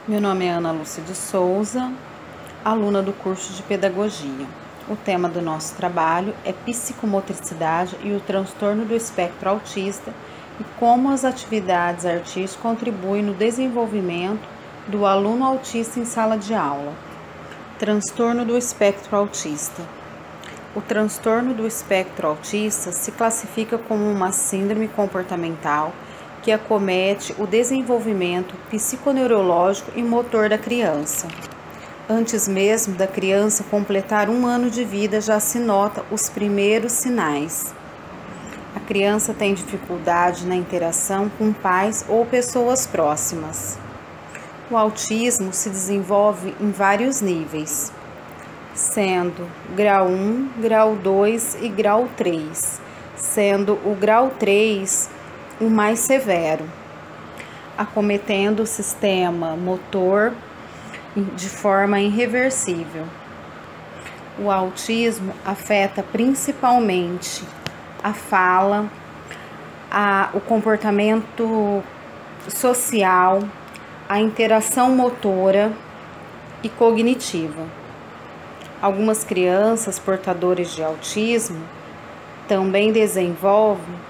Meu nome é Ana Lúcia de Souza, aluna do curso de Pedagogia. O tema do nosso trabalho é psicomotricidade e o transtorno do espectro autista e como as atividades artísticas contribuem no desenvolvimento do aluno autista em sala de aula. Transtorno do espectro autista. O transtorno do espectro autista se classifica como uma síndrome comportamental que acomete o desenvolvimento psiconeurológico e motor da criança. Antes mesmo da criança completar 1 ano de vida, já se nota os primeiros sinais. A criança tem dificuldade na interação com pais ou pessoas próximas. O autismo se desenvolve em vários níveis, sendo grau 1, grau 2 e grau 3, sendo o grau 3 o mais severo, acometendo o sistema motor de forma irreversível. O autismo afeta principalmente a fala, o comportamento social, a interação motora e cognitiva. Algumas crianças portadoras de autismo também desenvolvem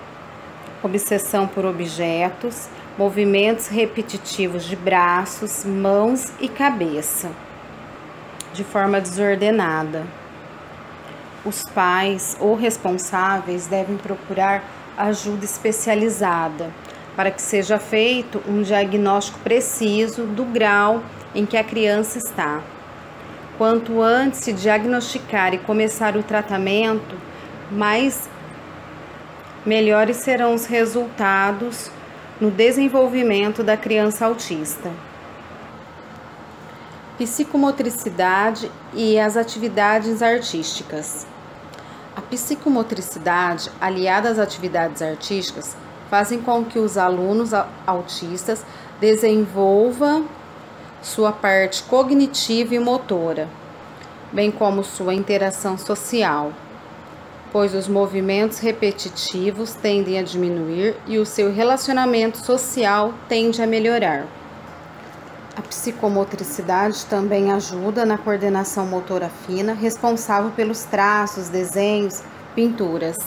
obsessão por objetos, movimentos repetitivos de braços, mãos e cabeça, de forma desordenada. Os pais ou responsáveis devem procurar ajuda especializada para que seja feito um diagnóstico preciso do grau em que a criança está. Quanto antes se diagnosticar e começar o tratamento, melhores serão os resultados no desenvolvimento da criança autista. Psicomotricidade e as atividades artísticas. A psicomotricidade, aliada às atividades artísticas, fazem com que os alunos autistas desenvolvam sua parte cognitiva e motora, bem como sua interação social, pois os movimentos repetitivos tendem a diminuir e o seu relacionamento social tende a melhorar. A psicomotricidade também ajuda na coordenação motora fina, responsável pelos traços, desenhos, pinturas.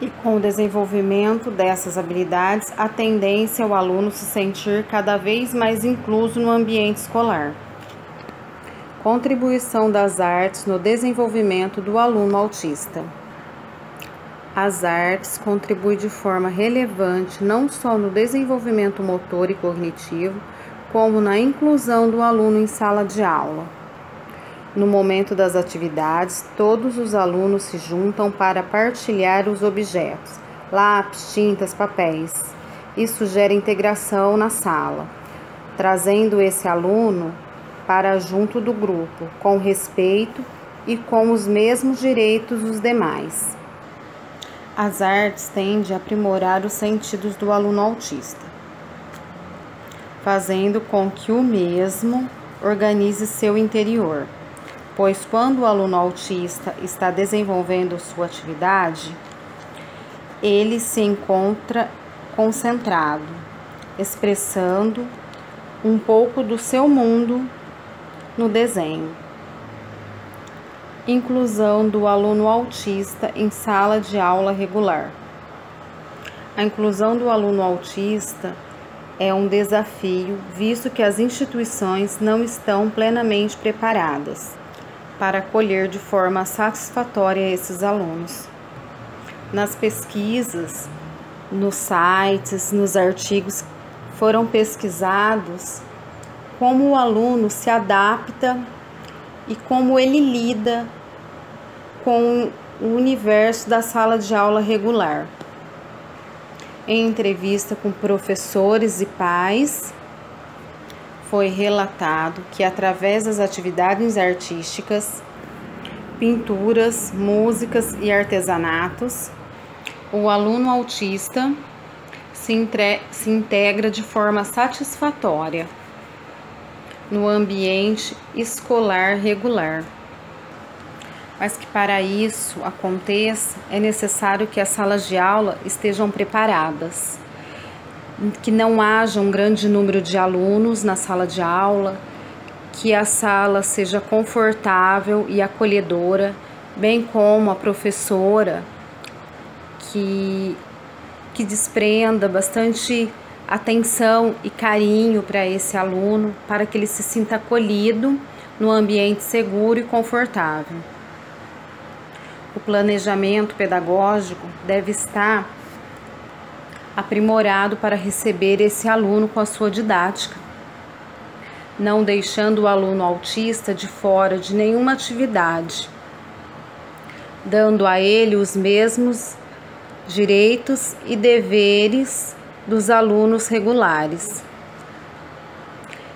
E com o desenvolvimento dessas habilidades, a tendência é o aluno se sentir cada vez mais incluso no ambiente escolar. Contribuição das artes no desenvolvimento do aluno autista. As artes contribuem de forma relevante não só no desenvolvimento motor e cognitivo, como na inclusão do aluno em sala de aula. No momento das atividades, todos os alunos se juntam para partilhar os objetos, lápis, tintas, papéis. Isso gera integração na sala, trazendo esse aluno para junto do grupo, com respeito e com os mesmos direitos dos demais. As artes tendem a aprimorar os sentidos do aluno autista, fazendo com que o mesmo organize seu interior, pois quando o aluno autista está desenvolvendo sua atividade, ele se encontra concentrado, expressando um pouco do seu mundo no desenho. Inclusão do aluno autista em sala de aula regular. A inclusão do aluno autista é um desafio, visto que as instituições não estão plenamente preparadas para acolher de forma satisfatória esses alunos. Nas pesquisas, nos sites, nos artigos foram pesquisados como o aluno se adapta e como ele lida com o universo da sala de aula regular. Em entrevista com professores e pais, foi relatado que através das atividades artísticas, pinturas, músicas e artesanatos, o aluno autista se integra de forma satisfatória no ambiente escolar regular. Mas que para isso aconteça, é necessário que as salas de aula estejam preparadas que não haja um grande número de alunos na sala de aula, que a sala seja confortável e acolhedora, bem como a professora que desprenda bastante atenção e carinho para esse aluno, para que ele se sinta acolhido no ambiente seguro e confortável. O planejamento pedagógico deve estar aprimorado para receber esse aluno com a sua didática, não deixando o aluno autista de fora de nenhuma atividade, dando a ele os mesmos direitos e deveres dos alunos regulares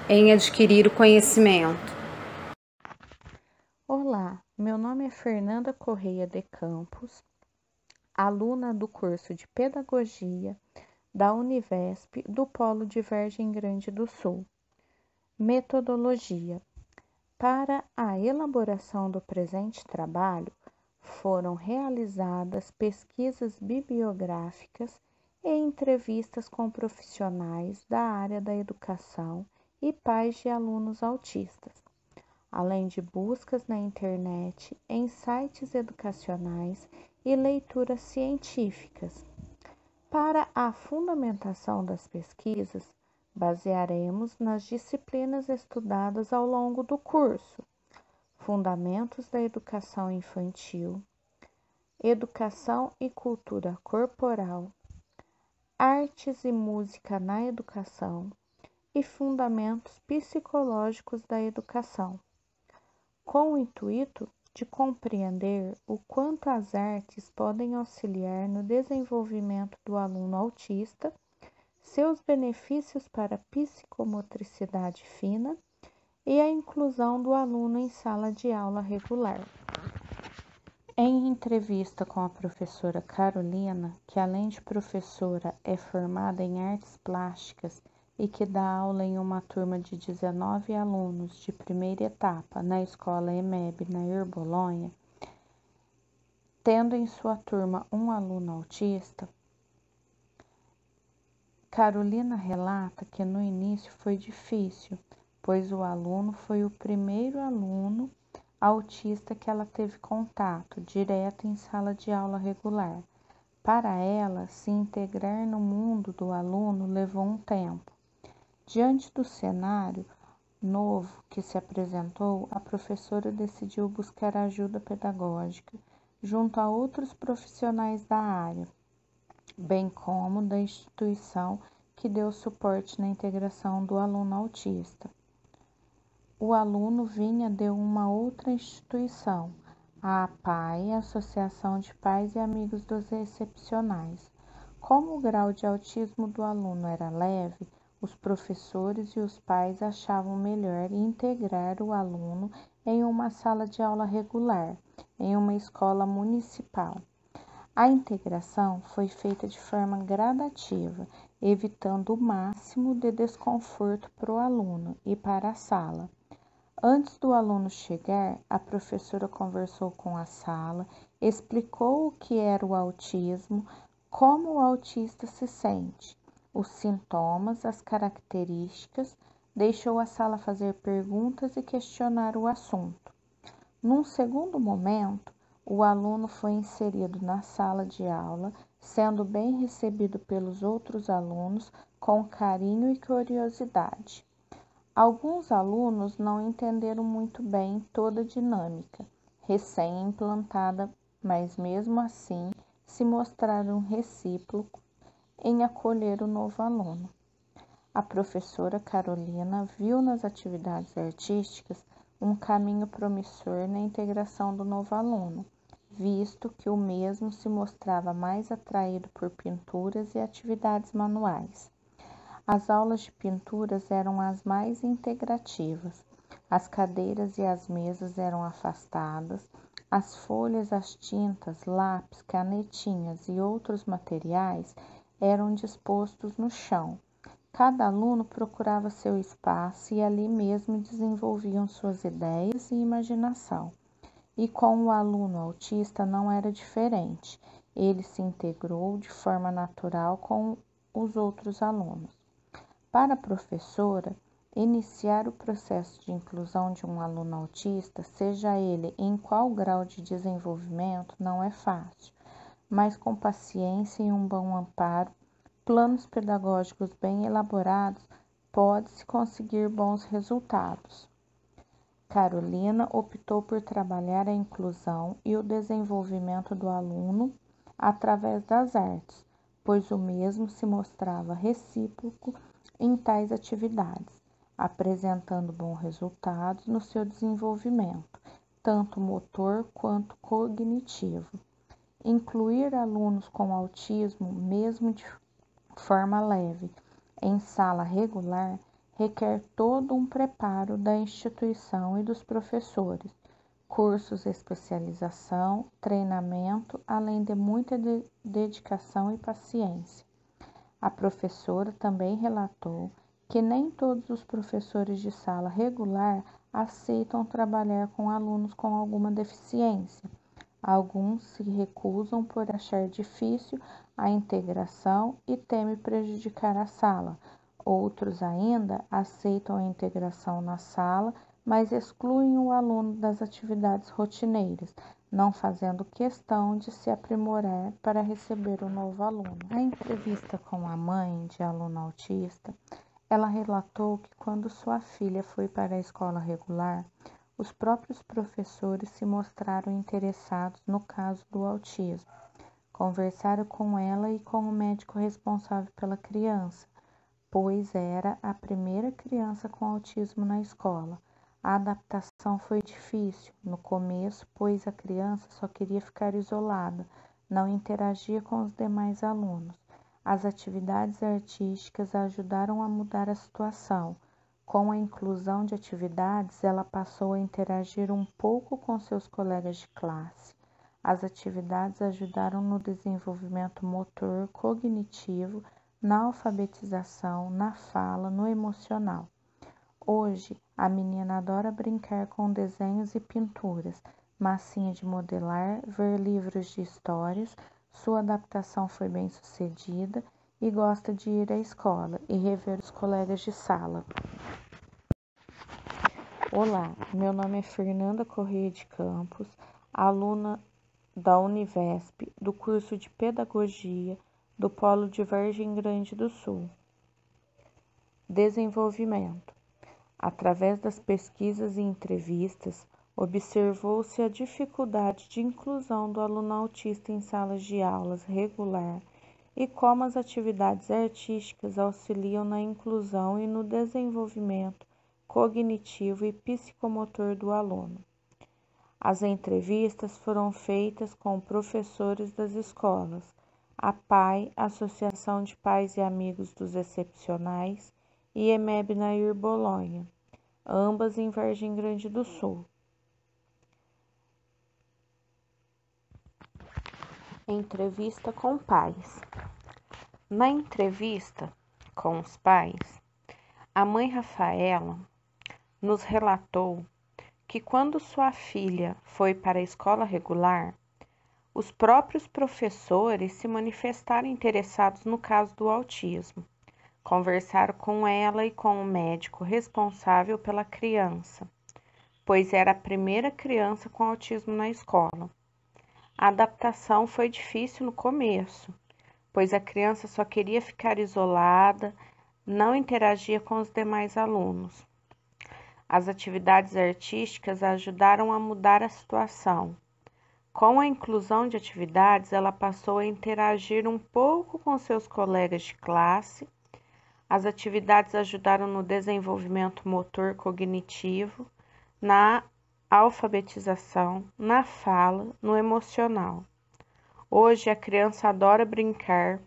em adquirir o conhecimento. Olá, meu nome é Fernanda Correia de Campos, aluna do curso de Pedagogia da Univesp do Polo de Vargem Grande do Sul. Metodologia. Para a elaboração do presente trabalho, foram realizadas pesquisas bibliográficas e entrevistas com profissionais da área da educação e pais de alunos autistas, além de buscas na internet, em sites educacionais e leituras científicas. Para a fundamentação das pesquisas, basearemos nas disciplinas estudadas ao longo do curso: Fundamentos da Educação Infantil, Educação e Cultura Corporal, Artes e Música na Educação e Fundamentos Psicológicos da Educação, com o intuito de compreender o quanto as artes podem auxiliar no desenvolvimento do aluno autista, seus benefícios para a psicomotricidade fina e a inclusão do aluno em sala de aula regular. Em entrevista com a professora Carolina, que além de professora é formada em artes plásticas e que dá aula em uma turma de 19 alunos de primeira etapa na escola EMEB na Herbolonha, tendo em sua turma um aluno autista, Carolina relata que no início foi difícil, pois o aluno foi o primeiro aluno autista que ela teve contato direto em sala de aula regular. Para ela, se integrar no mundo do aluno levou um tempo. Diante do cenário novo que se apresentou, a professora decidiu buscar ajuda pedagógica junto a outros profissionais da área, bem como da instituição que deu suporte na integração do aluno autista. O aluno vinha de uma outra instituição, a APAE, Associação de Pais e Amigos dos Excepcionais. Como o grau de autismo do aluno era leve, os professores e os pais achavam melhor integrar o aluno em uma sala de aula regular, em uma escola municipal. A integração foi feita de forma gradativa, evitando o máximo de desconforto para o aluno e para a sala. Antes do aluno chegar, a professora conversou com a sala, explicou o que era o autismo, como o autista se sente, os sintomas, as características, deixou a sala fazer perguntas e questionar o assunto. Num segundo momento, o aluno foi inserido na sala de aula, sendo bem recebido pelos outros alunos com carinho e curiosidade. Alguns alunos não entenderam muito bem toda a dinâmica recém-implantada, mas mesmo assim se mostraram recíprocos em acolher o novo aluno. A professora Carolina viu nas atividades artísticas um caminho promissor na integração do novo aluno, visto que o mesmo se mostrava mais atraído por pinturas e atividades manuais. As aulas de pinturas eram as mais integrativas. As cadeiras e as mesas eram afastadas, as folhas, as tintas, lápis, canetinhas e outros materiais eram dispostos no chão. Cada aluno procurava seu espaço e ali mesmo desenvolviam suas ideias e imaginação. E com o aluno autista não era diferente. Ele se integrou de forma natural com os outros alunos. Para a professora, iniciar o processo de inclusão de um aluno autista, seja ele em qual grau de desenvolvimento, não é fácil, mas com paciência e um bom amparo, planos pedagógicos bem elaborados, pode-se conseguir bons resultados. Carolina optou por trabalhar a inclusão e o desenvolvimento do aluno através das artes, pois o mesmo se mostrava recíproco em tais atividades, apresentando bons resultados no seu desenvolvimento, tanto motor quanto cognitivo. Incluir alunos com autismo, mesmo de forma leve, em sala regular, requer todo um preparo da instituição e dos professores, cursos de especialização, treinamento, além de muita dedicação e paciência. A professora também relatou que nem todos os professores de sala regular aceitam trabalhar com alunos com alguma deficiência. Alguns se recusam por achar difícil a integração e temem prejudicar a sala. Outros ainda aceitam a integração na sala, mas excluem o aluno das atividades rotineiras, não fazendo questão de se aprimorar para receber o novo aluno. Na entrevista com a mãe de aluno autista, ela relatou que quando sua filha foi para a escola regular, os próprios professores se mostraram interessados no caso do autismo. Conversaram com ela e com o médico responsável pela criança, pois era a primeira criança com autismo na escola. A adaptação foi difícil no começo, pois a criança só queria ficar isolada, não interagia com os demais alunos. As atividades artísticas ajudaram a mudar a situação. Com a inclusão de atividades, ela passou a interagir um pouco com seus colegas de classe. As atividades ajudaram no desenvolvimento motor, cognitivo, na alfabetização, na fala, no emocional. Hoje, a menina adora brincar com desenhos e pinturas, massinha de modelar, ver livros de histórias. Sua adaptação foi bem sucedida e gosta de ir à escola e rever os colegas de sala. Olá, meu nome é Fernanda Correia de Campos, aluna da Univesp, do curso de Pedagogia do Polo de Vargem Grande do Sul. Desenvolvimento. Através das pesquisas e entrevistas, observou-se a dificuldade de inclusão do aluno autista em salas de aulas regular e como as atividades artísticas auxiliam na inclusão e no desenvolvimento cognitivo e psicomotor do aluno. As entrevistas foram feitas com professores das escolas, a PAI, Associação de Pais e Amigos dos Excepcionais, e EMEB Nair Bolonha, ambas em Vargem Grande do Sul. Entrevista com pais. Na entrevista com os pais, a mãe Rafaela nos relatou que quando sua filha foi para a escola regular, os próprios professores se manifestaram interessados no caso do autismo. Conversaram com ela e com o médico responsável pela criança, pois era a primeira criança com autismo na escola. A adaptação foi difícil no começo, pois a criança só queria ficar isolada, não interagia com os demais alunos. As atividades artísticas ajudaram a mudar a situação. Com a inclusão de atividades, ela passou a interagir um pouco com seus colegas de classe. As atividades ajudaram no desenvolvimento motor cognitivo, na alfabetização, na fala, no emocional. Hoje a criança adora brincar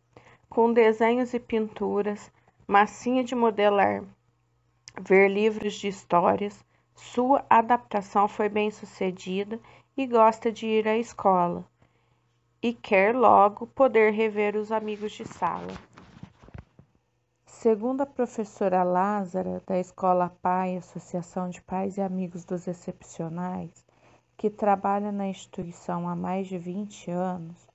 com desenhos e pinturas, massinha de modelar, ver livros de histórias. Sua adaptação foi bem sucedida e gosta de ir à escola e quer logo poder rever os amigos de sala. Segundo a professora Lázara, da Escola PAI, Associação de Pais e Amigos dos Excepcionais, que trabalha na instituição há mais de 20 anos,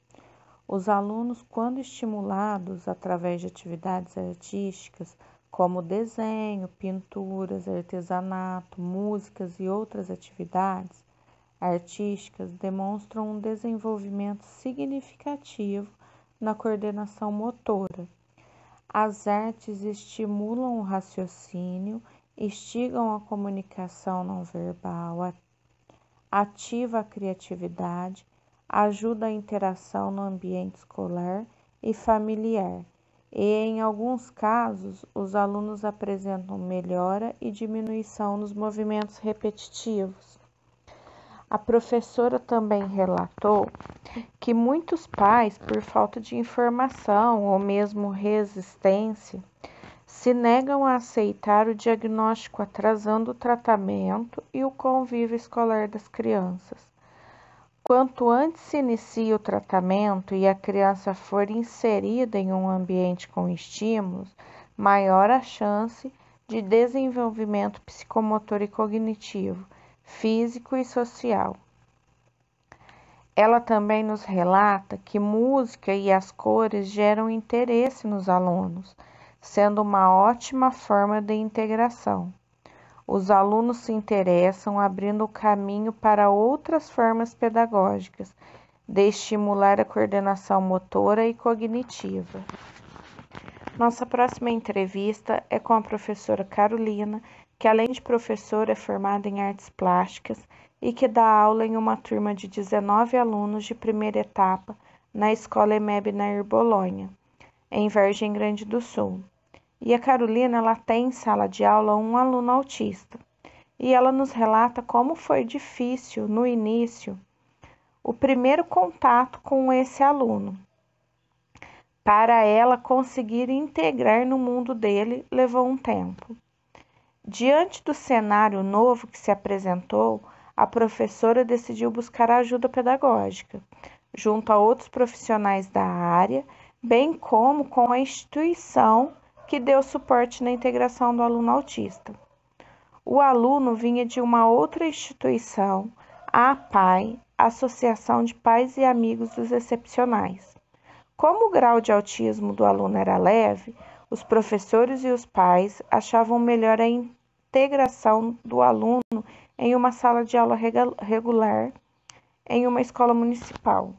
Os alunos, quando estimulados através de atividades artísticas, como desenho, pinturas, artesanato, músicas e outras atividades artísticas, demonstram um desenvolvimento significativo na coordenação motora. As artes estimulam o raciocínio, instigam a comunicação não verbal, ativa a criatividade, ajuda a interação no ambiente escolar e familiar, e, em alguns casos, os alunos apresentam melhora e diminuição nos movimentos repetitivos. A professora também relatou que muitos pais, por falta de informação ou mesmo resistência, se negam a aceitar o diagnóstico, atrasando o tratamento e o convívio escolar das crianças. Quanto antes se inicia o tratamento e a criança for inserida em um ambiente com estímulos, maior a chance de desenvolvimento psicomotor e cognitivo, físico e social. Ela também nos relata que música e as cores geram interesse nos alunos, sendo uma ótima forma de integração. Os alunos se interessam, abrindo o caminho para outras formas pedagógicas de estimular a coordenação motora e cognitiva. Nossa próxima entrevista é com a professora Carolina, que além de professora é formada em artes plásticas e que dá aula em uma turma de 19 alunos de primeira etapa na Escola EMEB Nair Bolonha, em Vargem Grande do Sul. E a Carolina, ela tem em sala de aula um aluno autista. E ela nos relata como foi difícil, no início, o primeiro contato com esse aluno. Para ela conseguir integrar no mundo dele, levou um tempo. Diante do cenário novo que se apresentou, a professora decidiu buscar ajuda pedagógica, junto a outros profissionais da área, bem como com a instituição que deu suporte na integração do aluno autista. O aluno vinha de uma outra instituição, a APAE, Associação de Pais e Amigos dos Excepcionais. Como o grau de autismo do aluno era leve, os professores e os pais achavam melhor a integração do aluno em uma sala de aula regular em uma escola municipal.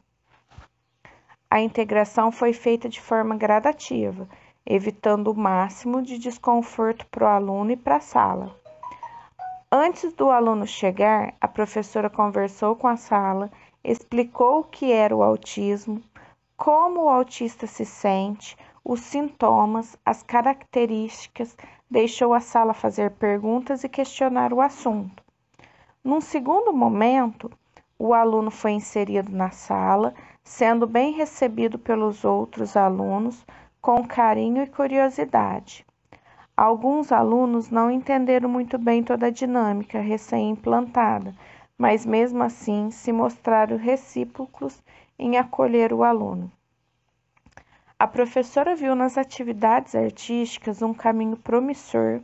A integração foi feita de forma gradativa, evitando o máximo de desconforto para o aluno e para a sala. Antes do aluno chegar, a professora conversou com a sala, explicou o que era o autismo, como o autista se sente, os sintomas, as características, deixou a sala fazer perguntas e questionar o assunto. Num segundo momento, o aluno foi inserido na sala, sendo bem recebido pelos outros alunos, com carinho e curiosidade. Alguns alunos não entenderam muito bem toda a dinâmica recém-implantada, mas mesmo assim se mostraram recíprocos em acolher o aluno. A professora viu nas atividades artísticas um caminho promissor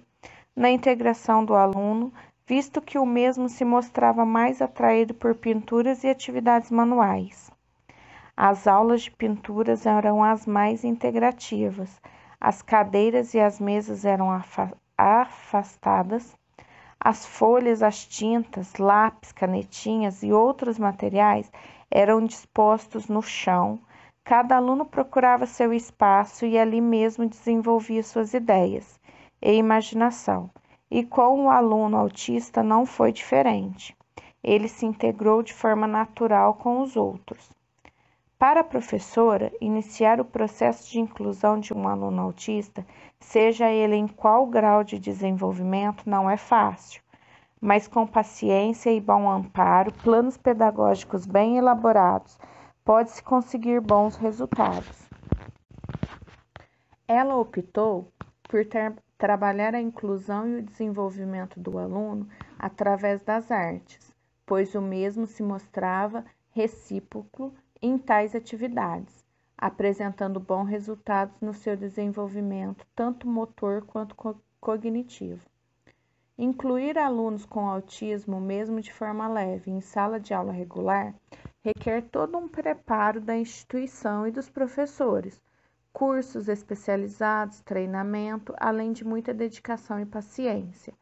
na integração do aluno, visto que o mesmo se mostrava mais atraído por pinturas e atividades manuais. As aulas de pinturas eram as mais integrativas, as cadeiras e as mesas eram afastadas, as folhas, as tintas, lápis, canetinhas e outros materiais eram dispostos no chão. Cada aluno procurava seu espaço e ali mesmo desenvolvia suas ideias e imaginação. E com o aluno autista não foi diferente. Ele se integrou de forma natural com os outros. Para a professora, iniciar o processo de inclusão de um aluno autista, seja ele em qual grau de desenvolvimento, não é fácil, mas com paciência e bom amparo, planos pedagógicos bem elaborados, pode-se conseguir bons resultados. Ela optou por trabalhar a inclusão e o desenvolvimento do aluno através das artes, pois o mesmo se mostrava recíproco em tais atividades, apresentando bons resultados no seu desenvolvimento, tanto motor quanto cognitivo. Incluir alunos com autismo, mesmo de forma leve, em sala de aula regular, requer todo um preparo da instituição e dos professores, cursos especializados, treinamento, além de muita dedicação e paciência.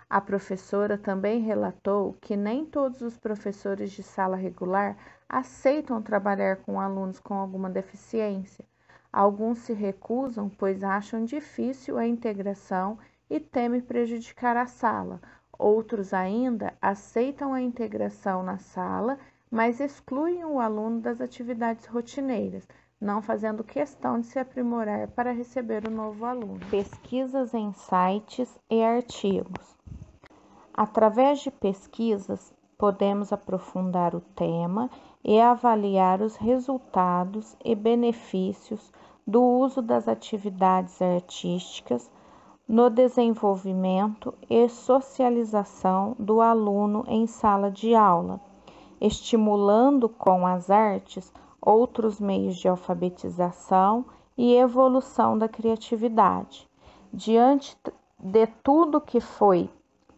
A professora também relatou que nem todos os professores de sala regular aceitam trabalhar com alunos com alguma deficiência. Alguns se recusam, pois acham difícil a integração e temem prejudicar a sala. Outros ainda aceitam a integração na sala, mas excluem o aluno das atividades rotineiras, não fazendo questão de se aprimorar para receber o novo aluno. Pesquisas em sites e artigos. Através de pesquisas, podemos aprofundar o tema e avaliar os resultados e benefícios do uso das atividades artísticas no desenvolvimento e socialização do aluno em sala de aula, estimulando com as artes outros meios de alfabetização e evolução da criatividade. Diante de tudo que foi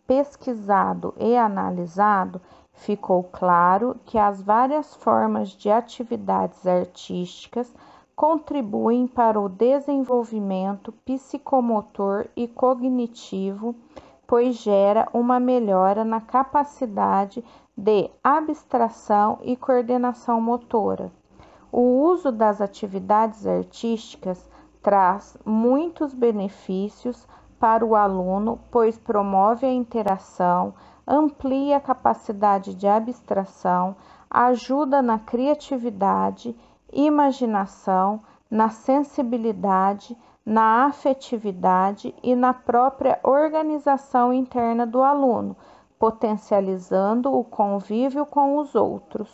pesquisado e analisado, ficou claro que as várias formas de atividades artísticas contribuem para o desenvolvimento psicomotor e cognitivo, pois gera uma melhora na capacidade de abstração e coordenação motora. O uso das atividades artísticas traz muitos benefícios para o aluno, pois promove a interação, amplia a capacidade de abstração, ajuda na criatividade, imaginação, na sensibilidade, na afetividade e na própria organização interna do aluno, potencializando o convívio com os outros.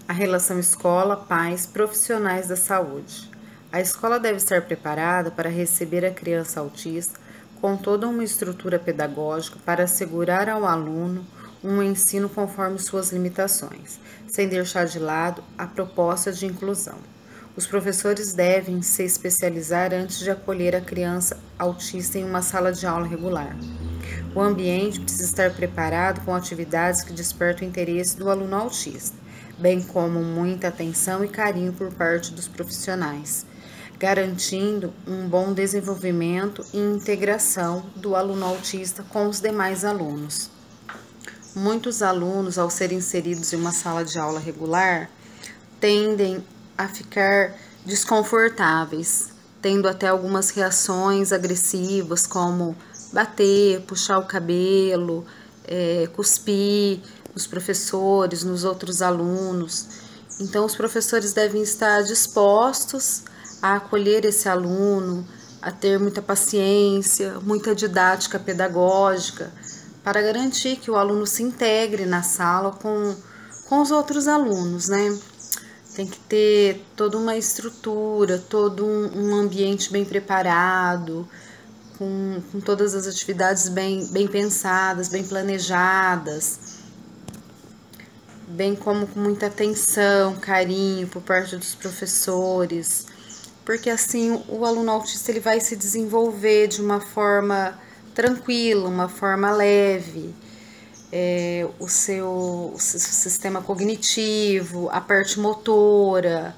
A relação escola-pais profissionais da saúde. A escola deve estar preparada para receber a criança autista com toda uma estrutura pedagógica para assegurar ao aluno um ensino conforme suas limitações, sem deixar de lado a proposta de inclusão. Os professores devem se especializar antes de acolher a criança autista em uma sala de aula regular. O ambiente precisa estar preparado com atividades que despertam o interesse do aluno autista, bem como muita atenção e carinho por parte dos profissionais, garantindo um bom desenvolvimento e integração do aluno autista com os demais alunos. Muitos alunos, ao serem inseridos em uma sala de aula regular, tendem a ficar desconfortáveis, tendo até algumas reações agressivas, como bater, puxar o cabelo, cuspir nos professores, nos outros alunos. Então, os professores devem estar dispostos a acolher esse aluno, a ter muita paciência, muita didática pedagógica, para garantir que o aluno se integre na sala com os outros alunos, né? Tem que ter toda uma estrutura, todo um ambiente bem preparado, com todas as atividades bem pensadas, bem planejadas, bem como com muita atenção, carinho por parte dos professores, porque assim o aluno autista ele vai se desenvolver de uma forma tranquila, uma forma leve, o seu sistema cognitivo, a parte motora,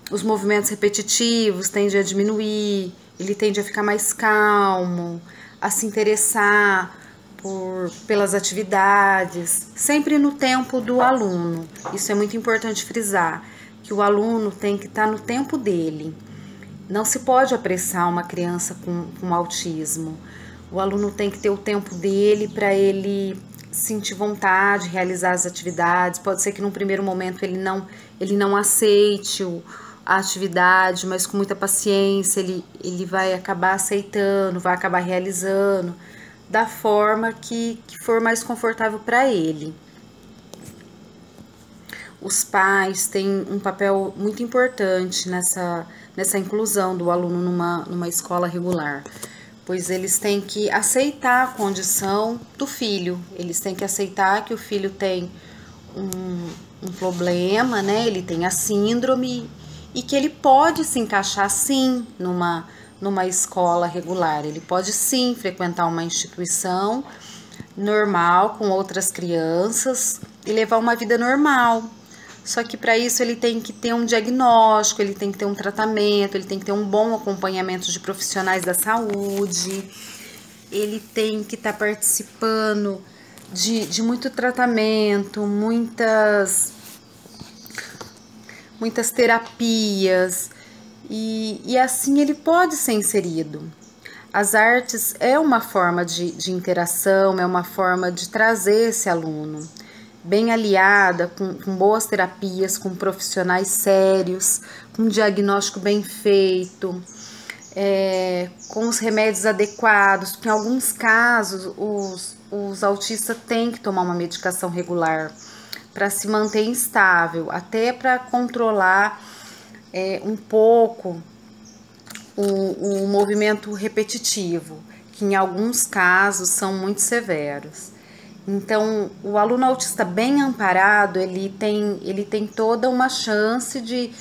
os movimentos repetitivos tendem a diminuir, ele tende a ficar mais calmo, a se interessar pelas atividades, sempre no tempo do aluno. Isso é muito importante frisar, que o aluno tem que estar no tempo dele. Não se pode apressar uma criança com autismo. O aluno tem que ter o tempo dele para ele sentir vontade, realizar as atividades. Pode ser que num primeiro momento ele não aceite a atividade, mas com muita paciência ele vai acabar aceitando, vai acabar realizando da forma que for mais confortável para ele. Os pais têm um papel muito importante nessa inclusão do aluno numa escola regular, pois eles têm que aceitar a condição do filho, eles têm que aceitar que o filho tem um problema, né? Ele tem a síndrome e que ele pode se encaixar sim numa escola regular, ele pode sim frequentar uma instituição, normal com outras crianças e levar uma vida normal. Só que para isso ele tem que ter um diagnóstico, ele tem que ter um tratamento, ele tem que ter um bom acompanhamento de profissionais da saúde, ele tem que estar participando de muito tratamento, muitas terapias, e assim ele pode ser inserido. As artes é uma forma de interação, é uma forma de trazer esse aluno bem aliada, com boas terapias, com profissionais sérios, com um diagnóstico bem feito, com os remédios adequados, porque em alguns casos os autistas têm que tomar uma medicação regular para se manter instável, até para controlar um pouco o movimento repetitivo, que em alguns casos são muito severos. Então, o aluno autista bem amparado, ele tem toda uma chance de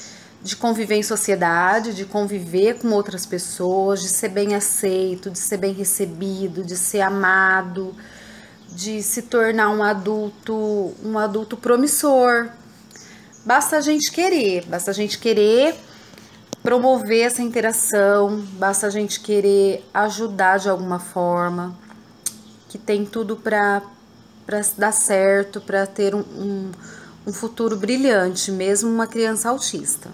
conviver em sociedade, de conviver com outras pessoas, de ser bem aceito, de ser bem recebido, de ser amado, de se tornar um adulto promissor. Basta a gente querer promover essa interação, basta a gente querer ajudar de alguma forma, que tem tudo para dar certo, para ter um futuro brilhante, mesmo uma criança autista.